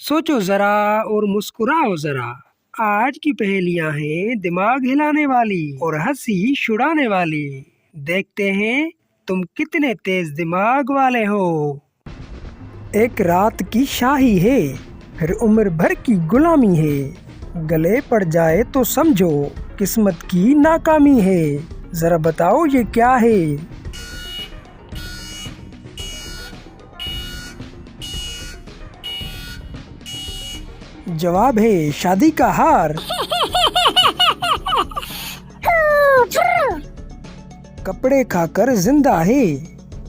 सोचो जरा और मुस्कुराओ जरा। आज की पहेलियां हैं दिमाग हिलाने वाली और हंसी छुड़ाने वाली। देखते हैं तुम कितने तेज दिमाग वाले हो। एक रात की शाही है, फिर उम्र भर की गुलामी है। गले पड़ जाए तो समझो किस्मत की नाकामी है। जरा बताओ ये क्या है? जवाब है शादी का हार। कपड़े खाकर जिंदा है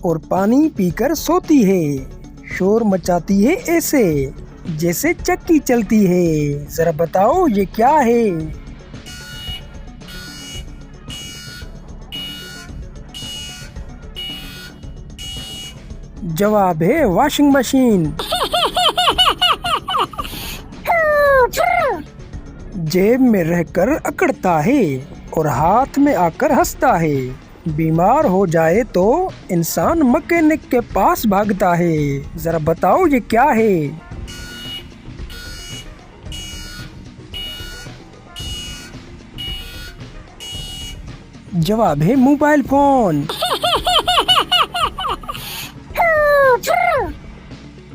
और पानी पीकर सोती है। शोर मचाती है ऐसे जैसे चक्की चलती है। जरा बताओ ये क्या है? जवाब है वॉशिंग मशीन। जेब में रहकर अकड़ता है और हाथ में आकर हंसता है। बीमार हो जाए तो इंसान मैकेनिक के पास भागता है। जरा बताओ ये क्या है? जवाब है मोबाइल फोन।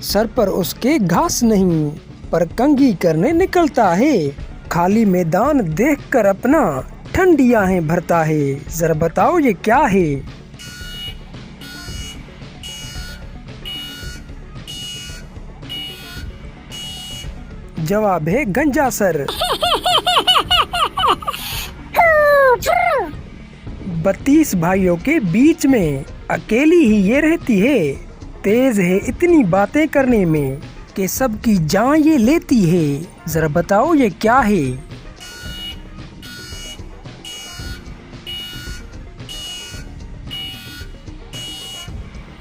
सर पर उसके घास नहीं, पर कंघी करने निकलता है। खाली मैदान देखकर अपना ठंडी आहें भरता है। जरा बताओ ये क्या है? जवाब है गंजा सर। 32 भाइयों के बीच में अकेली ही ये रहती है। तेज है इतनी बातें करने में कि सबकी जान ये लेती है। जरा बताओ ये क्या है?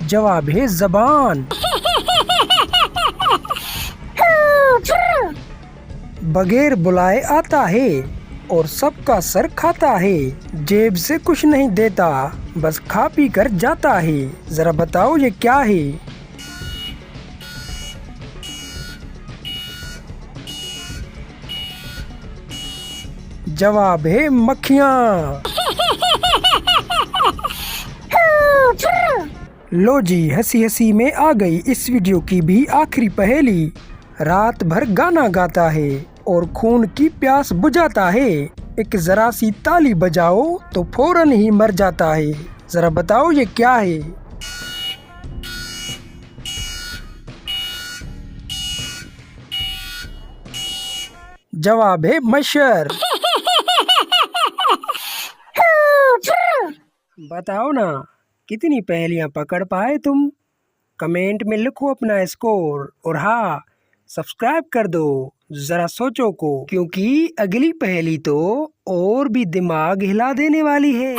जवाब है जबान। बगैर बुलाए आता है और सबका सर खाता है। जेब से कुछ नहीं देता, बस खा पी कर जाता है। जरा बताओ ये क्या है? जवाब है मक्खियाँ। लो जी, हंसी हंसी में आ गई इस वीडियो की भी आखिरी पहेली। रात भर गाना गाता है और खून की प्यास बुझाता है। एक जरा सी ताली बजाओ तो फौरन ही मर जाता है। जरा बताओ ये क्या है? जवाब है मच्छर। बताओ ना, कितनी पहेलियां पकड़ पाए तुम? कमेंट में लिखो अपना स्कोर और हाँ, सब्सक्राइब कर दो जरा सोचो को, क्योंकि अगली पहेली तो और भी दिमाग हिला देने वाली है।